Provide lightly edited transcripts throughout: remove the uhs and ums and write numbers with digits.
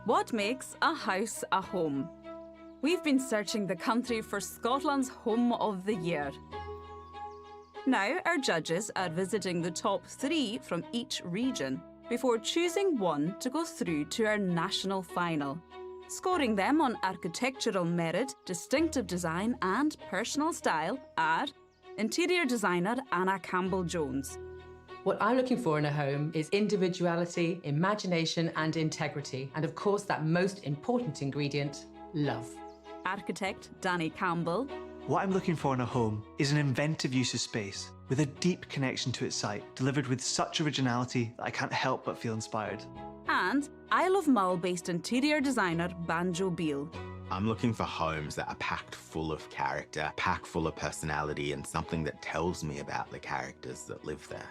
What makes a house a home? We've been searching the country for Scotland's Home of the Year. Now our judges are visiting the top 3 from each region before choosing one to go through to our national final, scoring them on architectural merit, distinctive design and personal style are interior designer Anna Campbell-Jones. What I'm looking for in a home is individuality, imagination and integrity. And of course, that most important ingredient, love. Architect Danny Campbell. What I'm looking for in a home is an inventive use of space, with a deep connection to its site, delivered with such originality that I can't help but feel inspired. And Isle of Mull-based interior designer Banjo Beale. I'm looking for homes that are packed full of character, packed full of personality, and something that tells me about the characters that live there.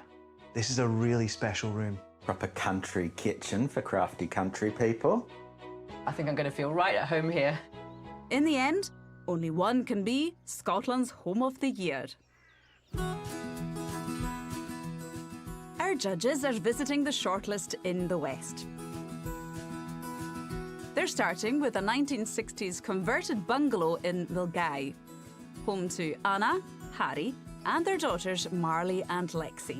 This is a really special room. Proper country kitchen for crafty country people. I think I'm going to feel right at home here. In the end, only one can be Scotland's Home of the Year. Our judges are visiting the shortlist in the West. They're starting with a 1960s converted bungalow in Milngavie, home to Anna, Harry, and their daughters Marley and Lexi.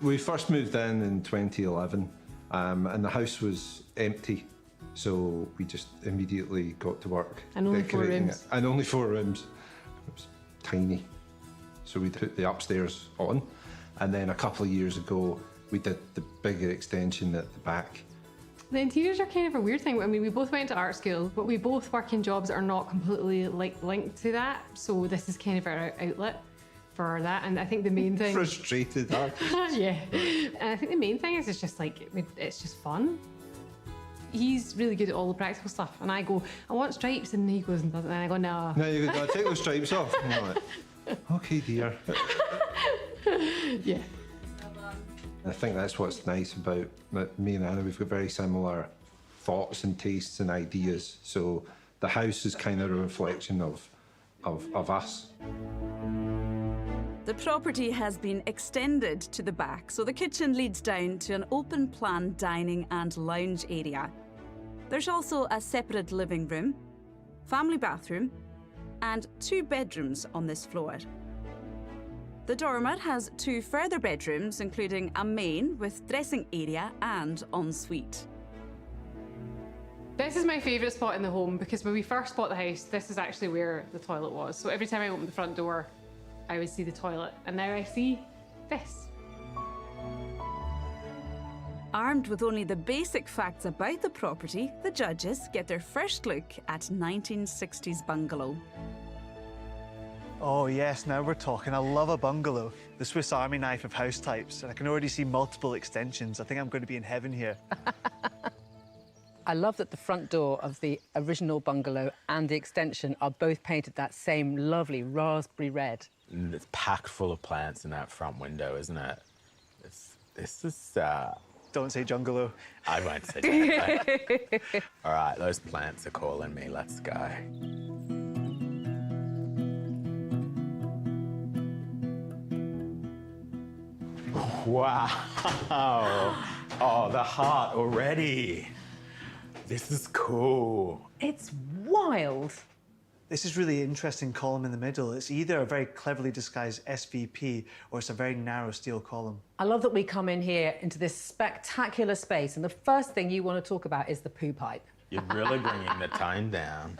We first moved in 2011 and the house was empty, so we just immediately got to work. And only 4 decorating rooms. it. And only 4 rooms. It was tiny. So we put the upstairs on, and then a couple of years ago we did the bigger extension at the back. The interiors are kind of a weird thing. I mean, we both went to art school, but we both work in jobs that are not completely linked to that. So this is kind of our outlet for that. And I think the main thing... Frustrated artist. Yeah. And I think the main thing is it's just like, it's just fun. He's really good at all the practical stuff. And I go, I want stripes. And he goes and does it. And I go, no. No, you go, take those stripes off. And you're like, okay, dear. Yeah. I think that's what's nice about me and Anna. We've got very similar thoughts and tastes and ideas. So the house is kind of a reflection of us. The property has been extended to the back, so the kitchen leads down to an open-plan dining and lounge area. There's also a separate living room, family bathroom, and 2 bedrooms on this floor. The dormer has 2 further bedrooms, including a main with dressing area and ensuite. This is my favourite spot in the home because when we first bought the house, this is actually where the toilet was. So every time I opened the front door, I would see the toilet, and now I see this. Armed with only the basic facts about the property, the judges get their first look at 1960s bungalow. Oh yes, now we're talking. I love a bungalow. The Swiss Army knife of house types, and I can already see multiple extensions. I think I'm going to be in heaven here. I love that the front door of the original bungalow and the extension are both painted that same lovely raspberry red. It's packed full of plants in that front window, isn't it? This is... Don't say jungalow. I won't say that. All right, those plants are calling me. Let's go. Wow. Oh, the heart already. This is cool. It's wild. This is really interesting column in the middle. It's either a very cleverly disguised SVP or it's a very narrow steel column. I love that we come in here into this spectacular space and the first thing you want to talk about is the poo pipe. You're really bringing the tone down.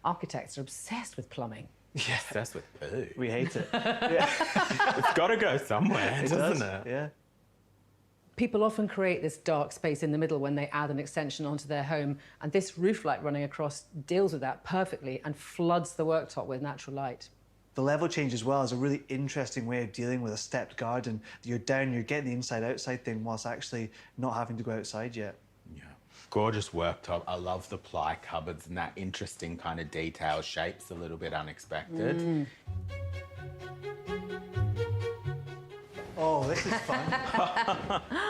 Architects are obsessed with plumbing. Yeah. Obsessed with poo. We hate it. Yeah. It's got to go somewhere, It doesn't does. it? Yeah. People often create this dark space in the middle when they add an extension onto their home, and this roof light running across deals with that perfectly and floods the worktop with natural light. The level change as well is a really interesting way of dealing with a stepped garden. You're down, you're getting the inside-outside thing whilst actually not having to go outside yet. Yeah. Gorgeous worktop. I love the ply cupboards and that interesting kind of detail shape's a little bit unexpected. Oh, this is fun.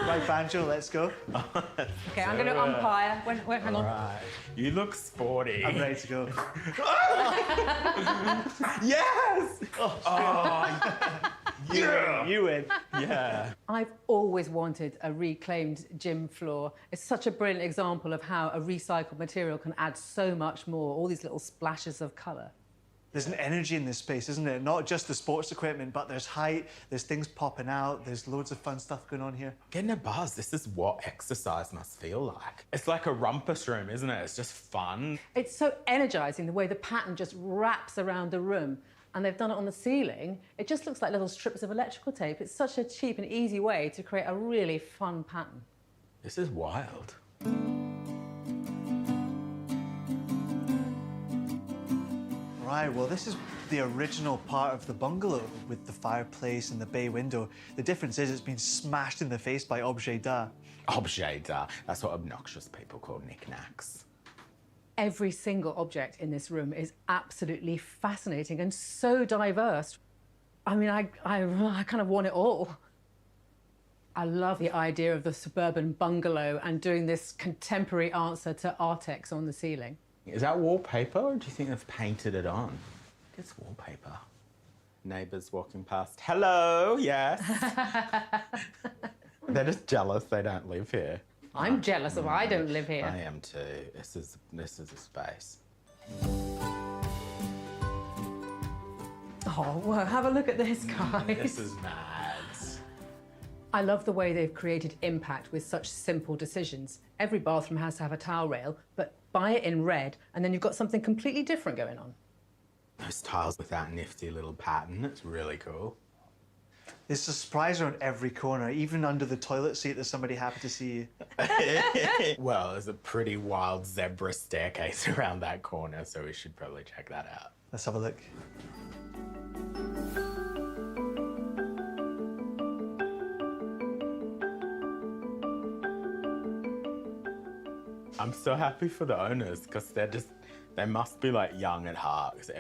Right, Banjo, let's go. Okay, I'm going to umpire. Wait, hang on. Right. You look sporty. I'm ready to go. Yes! Oh, You win. Yeah. I've always wanted a reclaimed gym floor. It's such a brilliant example of how a recycled material can add so much more, all these little splashes of colour. There's an energy in this space, isn't there? Not just the sports equipment, but there's height, there's things popping out, there's loads of fun stuff going on here. Getting a buzz, this is what exercise must feel like. It's like a rumpus room, isn't it? It's just fun. It's so energising, the way the pattern just wraps around the room. And they've done it on the ceiling. It just looks like little strips of electrical tape. It's such a cheap and easy way to create a really fun pattern. This is wild. Right, well, this is the original part of the bungalow with the fireplace and the bay window. The difference is it's been smashed in the face by objet d'art. Objet d'art. That's what obnoxious people call knickknacks. Every single object in this room is absolutely fascinating and so diverse. I mean, I kind of want it all. I love the idea of the suburban bungalow and doing this contemporary answer to Artex on the ceiling. Is that wallpaper, or do you think they've painted it on? It's wallpaper. Neighbours walking past. Hello, yes. They're just jealous they don't live here. I'm jealous of I don't live here. I am too. This is a space. Oh, well, have a look at this, guys. This is mad. I love the way they've created impact with such simple decisions. Every bathroom has to have a towel rail, but buy it in red, and then you've got something completely different going on. Those tiles with that nifty little pattern, it's really cool. There's a surprise around every corner, even under the toilet seat there's somebody happy to see you. Well, there's a pretty wild zebra staircase around that corner, so we should probably check that out. Let's have a look. I'm so happy for the owners, because they must be like young at heart, because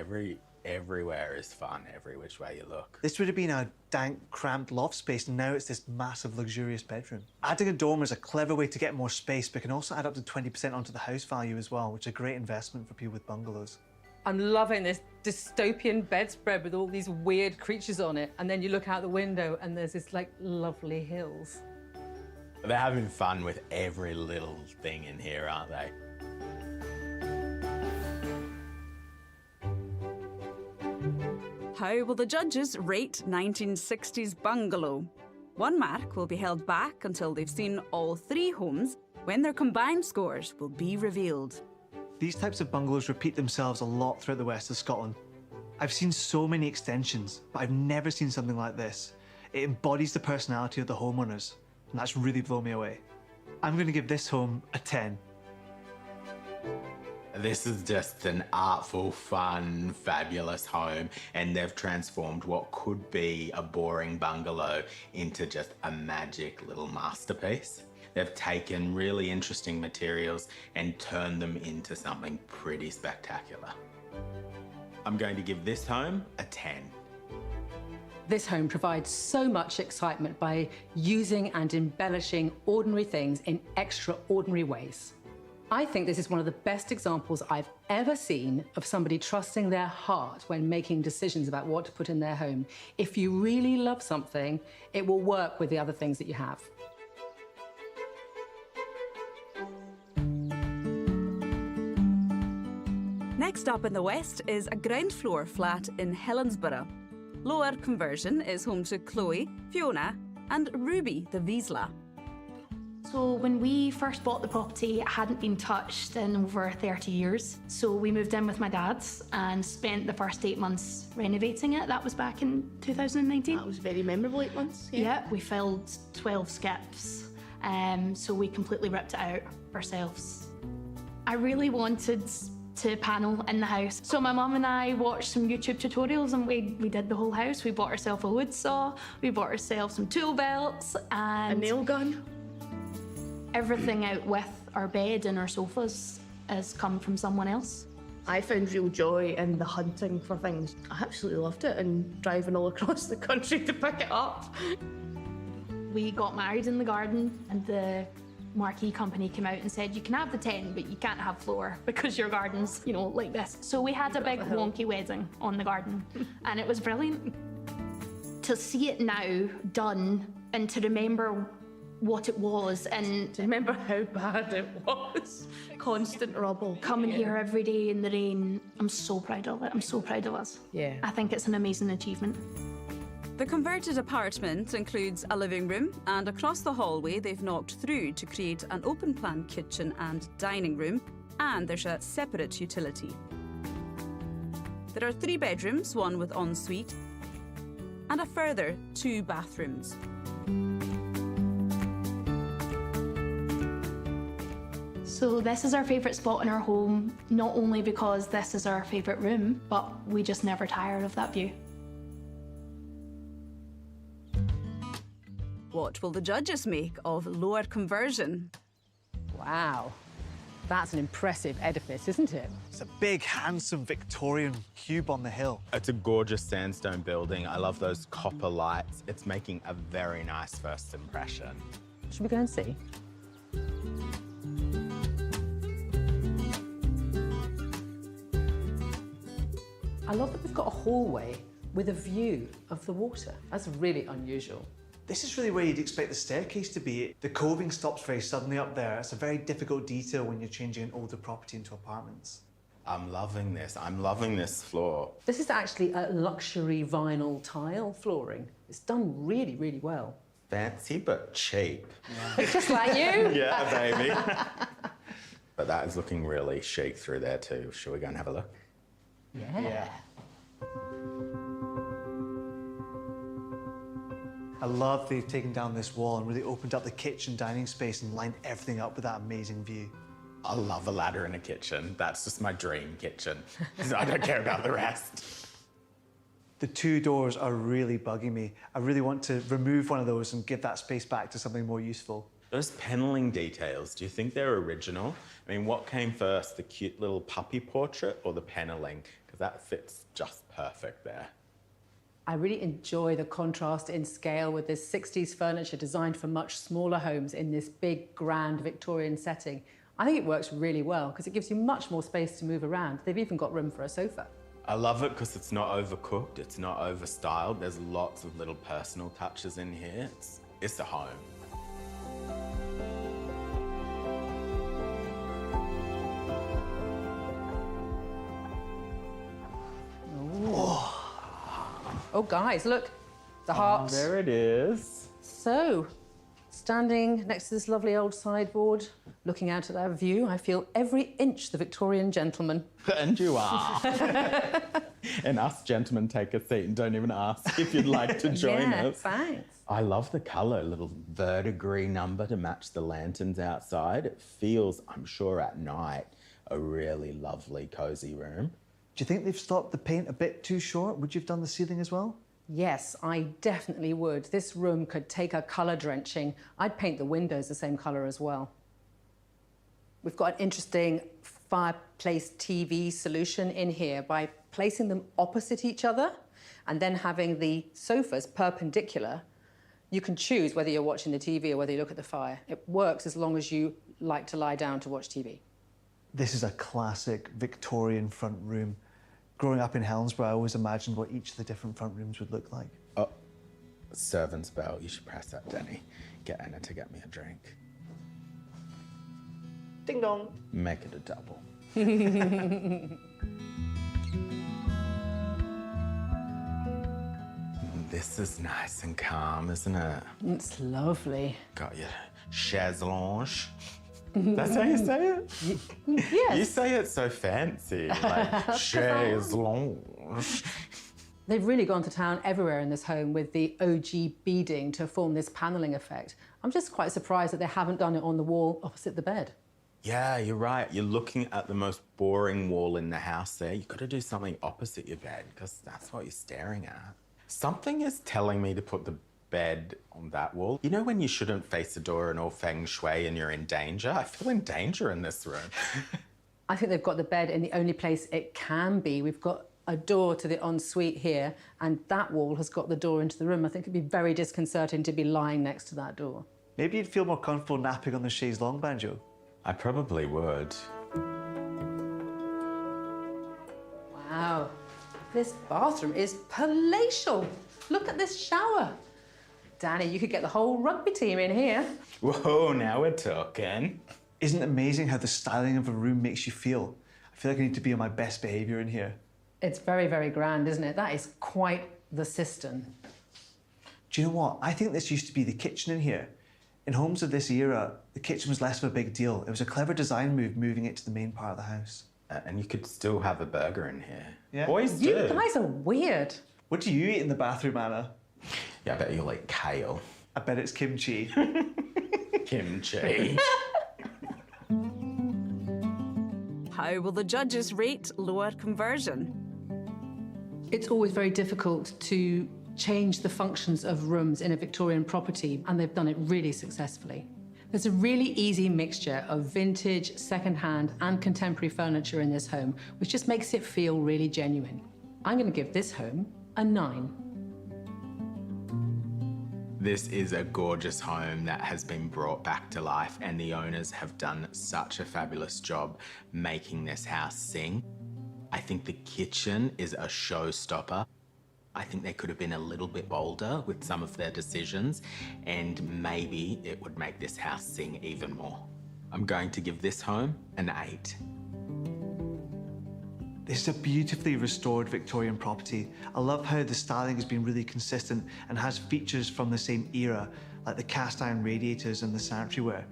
everywhere is fun, every which way you look. This would have been a dank, cramped loft space, and now it's this massive, luxurious bedroom. Adding a dormer is a clever way to get more space, but can also add up to 20% onto the house value as well, which is a great investment for people with bungalows. I'm loving this dystopian bedspread with all these weird creatures on it, and then you look out the window and there's this, like, lovely hills. They're having fun with every little thing in here, aren't they? How will the judges rate 1960s bungalow? 1 mark will be held back until they've seen all 3 homes, when their combined scores will be revealed. These types of bungalows repeat themselves a lot throughout the west of Scotland. I've seen so many extensions, but I've never seen something like this. It embodies the personality of the homeowners, and that's really blown me away. I'm going to give this home a 10. This is just an artful, fun, fabulous home, and they've transformed what could be a boring bungalow into just a magic little masterpiece. They've taken really interesting materials and turned them into something pretty spectacular. I'm going to give this home a 10. This home provides so much excitement by using and embellishing ordinary things in extraordinary ways. I think this is one of the best examples I've ever seen of somebody trusting their heart when making decisions about what to put in their home. If you really love something, it will work with the other things that you have. Next up in the west is a ground floor flat in Helensburgh. Lower conversion is home to Chloe, Fiona and Ruby the Wiesla. So when we first bought the property, it hadn't been touched in over 30 years. So we moved in with my dad and spent the first 8 months renovating it. That was back in 2019. That was very memorable 8 months. Yeah, we filled 12 skips. So we completely ripped it out ourselves. I really wanted to panel in the house. So my mum and I watched some YouTube tutorials and we did the whole house. We bought ourselves a wood saw, we bought ourselves some tool belts and A nail gun. everything out with our bed and our sofas has come from someone else. I found real joy in the hunting for things. I absolutely loved it and driving all across the country to pick it up. We got married in the garden and the marquee company came out and said, you can have the 10, but you can't have floor because your garden's, you know, like this. So we had a big wonky wedding on the garden and it was brilliant. to see it now done and to remember what it was and Do you remember how bad it was? Constant rubble. coming here every day in the rain, I'm so proud of it. I'm so proud of us. Yeah. I think it's an amazing achievement. The converted apartment includes a living room, and across the hallway they've knocked through to create an open-plan kitchen and dining room, and there's a separate utility. There are 3 bedrooms, 1 with ensuite, and a further 2 bathrooms. So this is our favourite spot in our home, not only because this is our favourite room, but we just never tire of that view. What will the judges make of lower conversion? Wow, that's an impressive edifice, isn't it? It's a big, handsome Victorian cube on the hill. It's a gorgeous sandstone building. I love those copper lights. It's making a very nice first impression. Should we go and see? I love that we've got a hallway with a view of the water. That's really unusual. This is really where you'd expect the staircase to be. The coving stops very suddenly up there. It's a very difficult detail when you're changing an older property into apartments. I'm loving this. I'm loving this floor. This is actually a luxury vinyl tile flooring. It's done really, really well. Fancy but cheap. Just like you. Yeah, baby. But that is looking really chic through there too. Shall we go and have a look? Yeah. I love they've taken down this wall and really opened up the kitchen dining space and lined everything up with that amazing view. I love a ladder in a kitchen. That's just my dream kitchen. I don't care about the rest. The 2 doors are really bugging me. I really want to remove one of those and give that space back to something more useful. Those panelling details, do you think they're original? I mean, what came first, the cute little puppy portrait or the panelling? Because that fits just perfect there. I really enjoy the contrast in scale with this 60s furniture designed for much smaller homes in this big, grand Victorian setting. I think it works really well because it gives you much more space to move around. They've even got room for a sofa. I love it because it's not overcooked, it's not overstyled. There's lots of little personal touches in here. It's a home. Oh, guys, look, the heart. There it is. So, standing next to this lovely old sideboard, looking out at that view, I feel every inch the Victorian gentleman. And you are. And us gentlemen take a seat and don't even ask if you'd like to join Yeah, us. thanks. I love the colour, little verdigris number to match the lanterns outside. It feels, I'm sure at night, a really lovely, cosy room. Do you think they've stopped the paint a bit too short? Would you have done the ceiling as well? Yes, I definitely would. This room could take a colour drenching. I'd paint the windows the same colour as well. We've got an interesting fireplace TV solution in here by placing them opposite each other and then having the sofas perpendicular. You can choose whether you're watching the TV or whether you look at the fire. It works as long as you like to lie down to watch TV. This is a classic Victorian front room. Growing up in Helensburgh, I always imagined what each of the different front rooms would look like. Oh, servant's bell. You should press that, Denny. Get Anna to get me a drink. Ding dong. Make it a double. This is nice and calm, isn't it? It's lovely. Got your chaise lounge. That's how you say it? Yes. You say it so fancy, like chaise lounge. They've really gone to town everywhere in this home with the OG beading to form this panelling effect. I'm just quite surprised that they haven't done it on the wall opposite the bed. Yeah, you're right. You're looking at the most boring wall in the house there. You've got to do something opposite your bed because that's what you're staring at. Something is telling me to put the bed on that wall. You know when you shouldn't face the door in all feng shui and you're in danger? I feel in danger in this room. I think they've got the bed in the only place it can be. We've got a door to the ensuite here, and that wall has got the door into the room. I think it'd be very disconcerting to be lying next to that door. Maybe you'd feel more comfortable napping on the chaise longue, Banjo. I probably would. Wow, this bathroom is palatial. Look at this shower. Danny, you could get the whole rugby team in here. Whoa, now we're talking. Isn't it amazing how the styling of a room makes you feel? I feel like I need to be on my best behaviour in here. It's very, very grand, isn't it? That is quite the cistern. Do you know what? I think this used to be the kitchen in here. In homes of this era, the kitchen was less of a big deal. It was a clever design move moving it to the main part of the house. And you could still have a burger in here. Yeah. Boys do. You guys are weird. What do you eat in the bathroom, Anna? Yeah, I bet you'll eat kale. I bet it's kimchi. Kimchi. How will the judges rate lower conversion? It's always very difficult to change the functions of rooms in a Victorian property, and they've done it really successfully. There's a really easy mixture of vintage, second-hand, and contemporary furniture in this home, which just makes it feel really genuine. I'm going to give this home a 9. This is a gorgeous home that has been brought back to life, and the owners have done such a fabulous job making this house sing. I think the kitchen is a showstopper. I think they could have been a little bit bolder with some of their decisions, and maybe it would make this house sing even more. I'm going to give this home an 8. This is a beautifully restored Victorian property. I love how the styling has been really consistent and has features from the same era, like the cast iron radiators and the sanitary ware.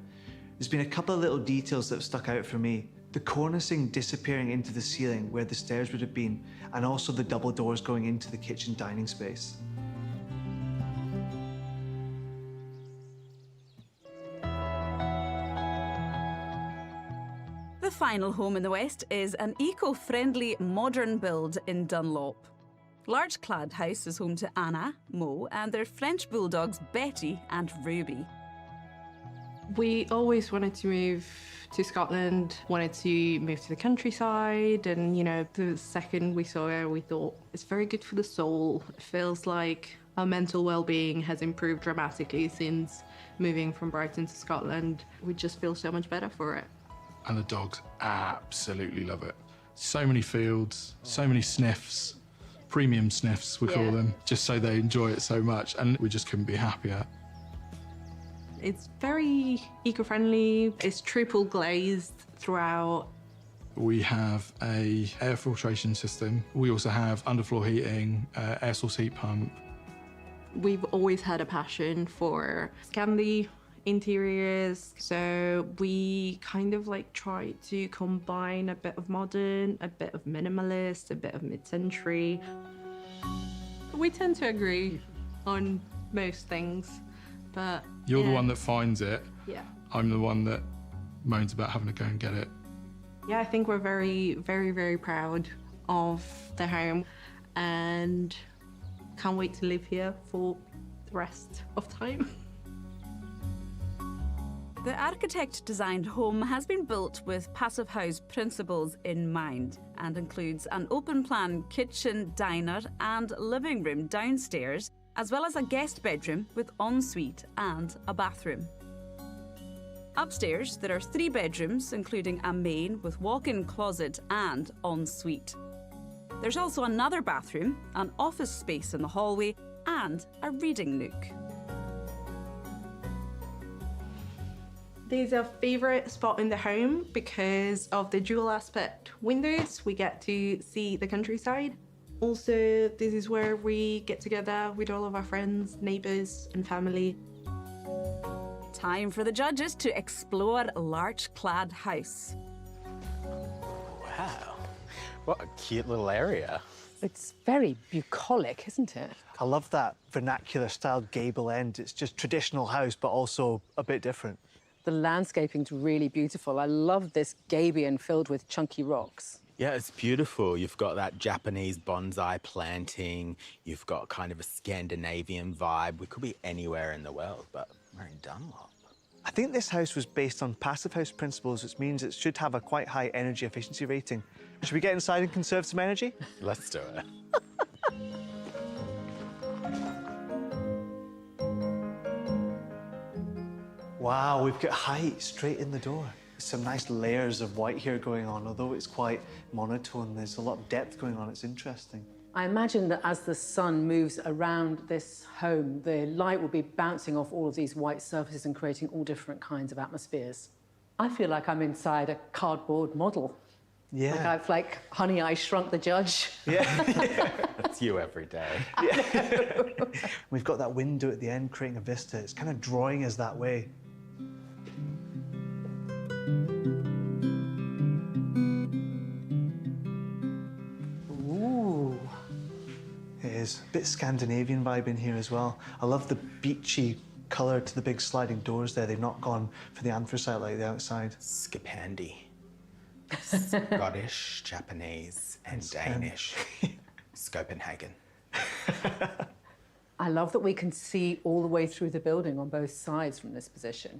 There's been a couple of little details that have stuck out for me. The cornicing disappearing into the ceiling where the stairs would have been, and also the double doors going into the kitchen dining space. The final home in the West is an eco-friendly modern build in Dunlop. Large Clad House is home to Anna, Mo, and their French bulldogs Betty and Ruby. We always wanted to move to Scotland, wanted to move to the countryside, and the second we saw her, we thought it's very good for the soul. It feels like our mental well-being has improved dramatically since moving from Brighton to Scotland. We just feel so much better for it. And the dogs absolutely love it. So many fields, so many sniffs, premium sniffs we call them, just so they enjoy it so much, and we just couldn't be happier. It's very eco-friendly. It's triple glazed throughout. We have a air filtration system. We also have underfloor heating, air source heat pump. We've always had a passion for Scandi interiors, so we kind of try to combine a bit of modern, a bit of minimalist, a bit of mid-century. We tend to agree on most things. But, You're the one that finds it. Yeah. I'm the one that moans about having to go and get it. Yeah, I think we're very, very, very proud of the home and can't wait to live here for the rest of time. The architect-designed home has been built with Passive House principles in mind and includes an open-plan kitchen, diner and living room downstairs, as well as a guest bedroom with ensuite and a bathroom. Upstairs, there are 3 bedrooms, including a main with walk-in closet and ensuite. There's also another bathroom, an office space in the hallway, and a reading nook. This is our favourite spot in the home because of the dual aspect windows. We get to see the countryside. Also, this is where we get together with all of our friends, neighbours and family. Time for the judges to explore Larch Clad House. Wow, what a cute little area. It's very bucolic, isn't it? I love that vernacular style gable end. It's just traditional house, but also a bit different. The landscaping's really beautiful. I love this gabion filled with chunky rocks. Yeah, it's beautiful. You've got that Japanese bonsai planting. You've got kind of a Scandinavian vibe. We could be anywhere in the world, but we're in Dunlop. I think this house was based on Passive House principles, which means it should have a quite high energy efficiency rating. Should we get inside and conserve some energy? Let's do it. Wow, we've got height straight in the door. Some nice layers of white here going on, although it's quite monotone. There's a lot of depth going on. It's interesting. I imagine that as the sun moves around this home, the light will be bouncing off all of these white surfaces and creating all different kinds of atmospheres. I feel like I'm inside a cardboard model. Yeah. Like Honey, I Shrunk the Judge. Yeah. That's you every day. We've got that window at the end creating a vista. It's kind of drawing us that way. Ooh. It is. A bit Scandinavian vibe in here as well. I love the beachy colour to the big sliding doors there. They've not gone for the anthracite like the outside. Skipandi. Scottish, Japanese, and Danish. Copenhagen. I love that we can see all the way through the building on both sides from this position.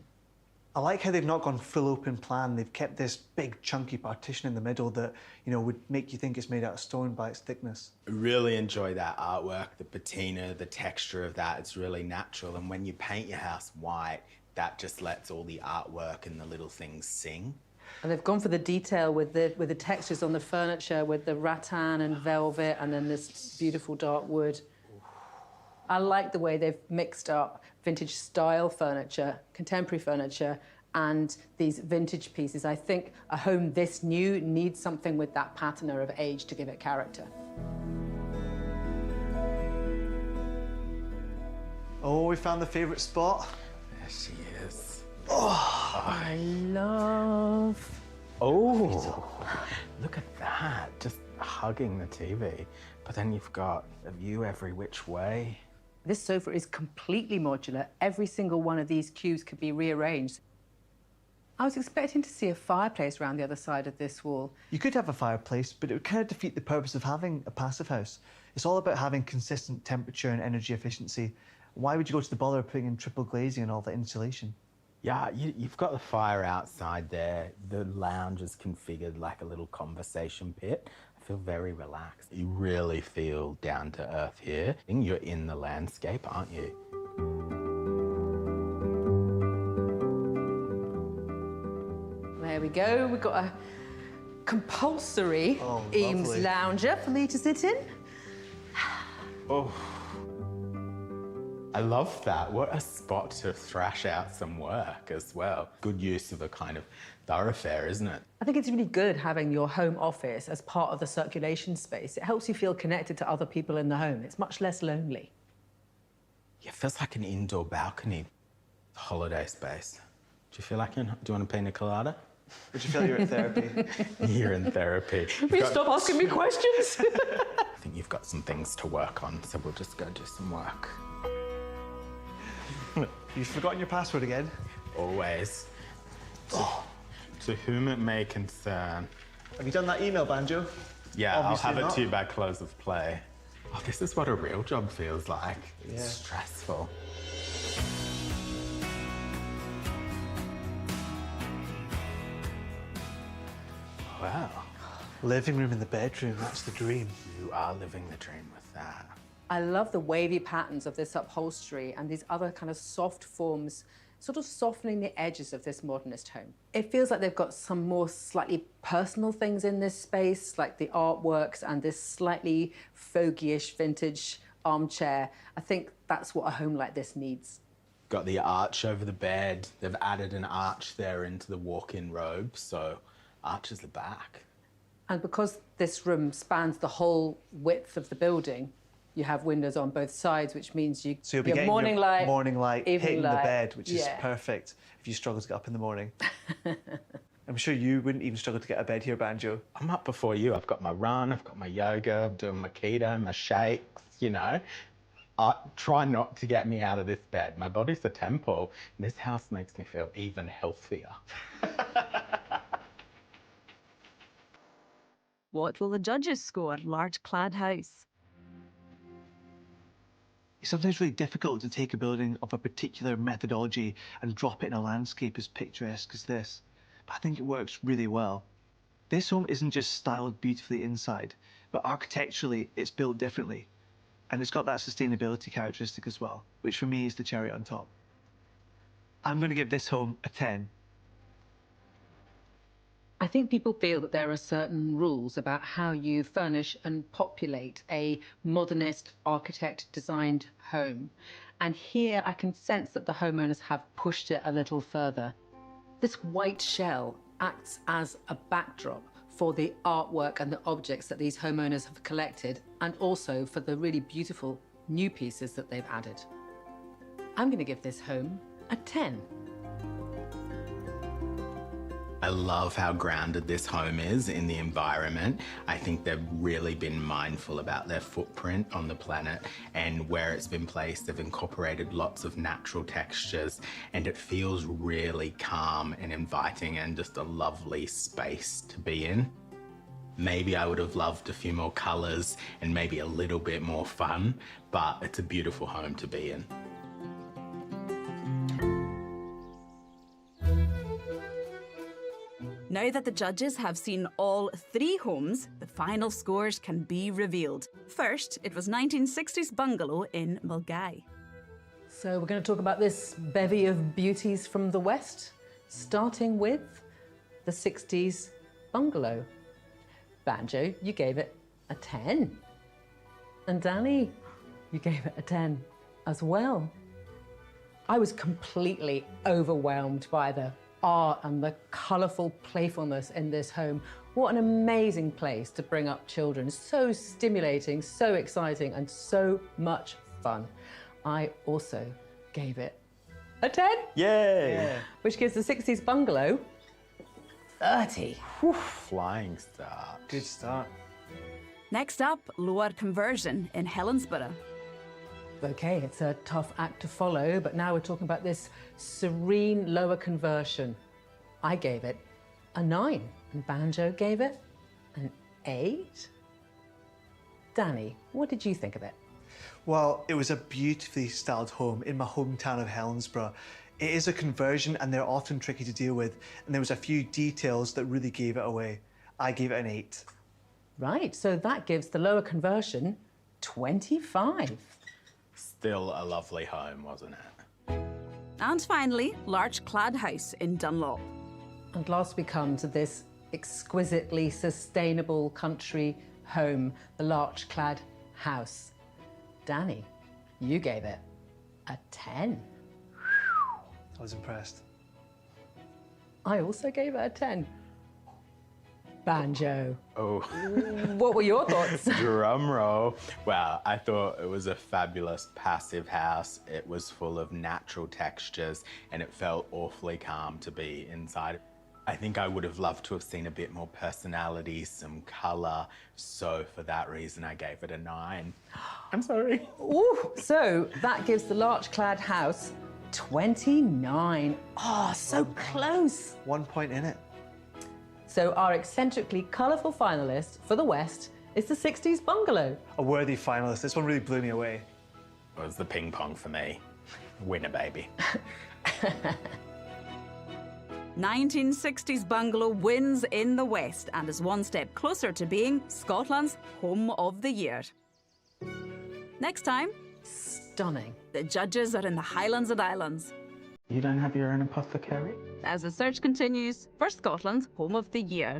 I like how they've not gone full open plan. They've kept this big chunky partition in the middle that, you know, would make you think it's made out of stone by its thickness. I really enjoy that artwork, the patina, the texture of that. It's really natural. And when you paint your house white, that just lets all the artwork and the little things sing. And they've gone for the detail with the textures on the furniture, with the rattan and velvet, and then this beautiful dark wood. I like the way they've mixed up vintage style furniture, contemporary furniture, and these vintage pieces. I think a home this new needs something with that patina of age to give it character. Oh, we found the favourite spot. There she is. I love... Oh, look at that. Just hugging the TV. But then you've got a view every which way. This sofa is completely modular. Every single one of these cubes could be rearranged. I was expecting to see a fireplace around the other side of this wall. You could have a fireplace, but it would kind of defeat the purpose of having a passive house. It's all about having consistent temperature and energy efficiency. Why would you go to the bother of putting in triple glazing and all that insulation? Yeah, you've got the fire outside there. The lounge is configured like a little conversation pit. I feel very relaxed. You really feel down to earth here. I think you're in the landscape, aren't you? There we go. We've got a compulsory Eames lovely. lounger for me to sit in. Oh, I love that. What a spot to thrash out some work as well. Good use of a kind of thoroughfare, isn't it? I think it's really good having your home office as part of the circulation space. It helps you feel connected to other people in the home. It's much less lonely. Yeah, it feels like an indoor balcony, holiday space. Do you feel like do you want a pina colada? Would you feel you're in therapy? You're in therapy. Will you stop asking me questions? I think you've got some things to work on, so we'll just go do some work. You've forgotten your password again? Always. To whom it may concern. Have you done that email, Banjo? Yeah, Obviously I'll have not. it to you by close of play. Oh, this is what a real job feels like. Yeah. It's stressful. Wow. Living room in the bedroom, that's the dream. You are living the dream with that. I love the wavy patterns of this upholstery and these other kind of soft forms, sort of softening the edges of this modernist home. It feels like they've got some more slightly personal things in this space, like the artworks and this slightly fogey-ish vintage armchair. I think that's what a home like this needs. Got the arch over the bed. They've added an arch there into the walk-in robe, so arches the back. And because this room spans the whole width of the building, you have windows on both sides, which means So you'll be your getting morning your light, morning light evening hitting the light. bed, which is Yeah. perfect if you struggle to get up in the morning. I'm sure you wouldn't even struggle to get out of bed here, Banjo. I'm up before you. I've got my run, I've got my yoga, I'm doing my keto, my shakes, you know. Try not to get me out of this bed. My body's a temple, and this house makes me feel even healthier. What will the judges score? Large clad house. It's sometimes really difficult to take a building of a particular methodology and drop it in a landscape as picturesque as this, but I think it works really well. This home isn't just styled beautifully inside, but architecturally it's built differently. And it's got that sustainability characteristic as well, which for me is the cherry on top. I'm going to give this home a 10. I think people feel that there are certain rules about how you furnish and populate a modernist architect-designed home. And here I can sense that the homeowners have pushed it a little further. This white shell acts as a backdrop for the artwork and the objects that these homeowners have collected, and also for the really beautiful new pieces that they've added. I'm going to give this home a 10. I love how grounded this home is in the environment. I think they've really been mindful about their footprint on the planet, and where it's been placed, they've incorporated lots of natural textures, and it feels really calm and inviting and just a lovely space to be in. Maybe I would have loved a few more colours and maybe a little bit more fun, but it's a beautiful home to be in. Now that the judges have seen all 3 homes, the final scores can be revealed. First, it was 1960s bungalow in Mulgai. So we're going to talk about this bevy of beauties from the West, starting with the 60s bungalow. Banjo, you gave it a 10. And Danny, you gave it a 10 as well. I was completely overwhelmed by the art and the colourful playfulness in this home. What an amazing place to bring up children. So stimulating, so exciting, and so much fun. I also gave it a 10. Yay! Yeah. Which gives the 60s bungalow 30. Whew, flying start. Good start. Next up, lower conversion in Helensburgh. Okay, it's a tough act to follow, but now we're talking about this serene lower conversion. I gave it a 9, and Banjo gave it an 8. Danny, what did you think of it? Well, it was a beautifully styled home in my hometown of Helensburgh. It is a conversion and they're often tricky to deal with, and there was a few details that really gave it away. I gave it an 8. Right, so that gives the lower conversion 25. Still a lovely home, wasn't it? And finally, large clad house in Dunlop. And last we come to this exquisitely sustainable country home, the larch-clad house. Danny, you gave it a 10. I was impressed. I also gave it a 10. Banjo, Oh, what were your thoughts? drum roll. Well, I thought it was a fabulous passive house. It was full of natural textures and it felt awfully calm to be inside. I think I would have loved to have seen a bit more personality, some colour. So for that reason, I gave it a 9. I'm sorry. Ooh, so that gives the larch-clad house 29. Oh, so close. 1 point in it. So our eccentrically colourful finalist for the West is the 60s bungalow. A worthy finalist. This one really blew me away. It was the ping pong for me. Winner, baby. 1960s bungalow wins in the West and is one step closer to being Scotland's Home of the Year. Next time, Stunning. the judges are in the Highlands and Islands. You don't have your own apothecary? As the search continues for Scotland's Home of the Year.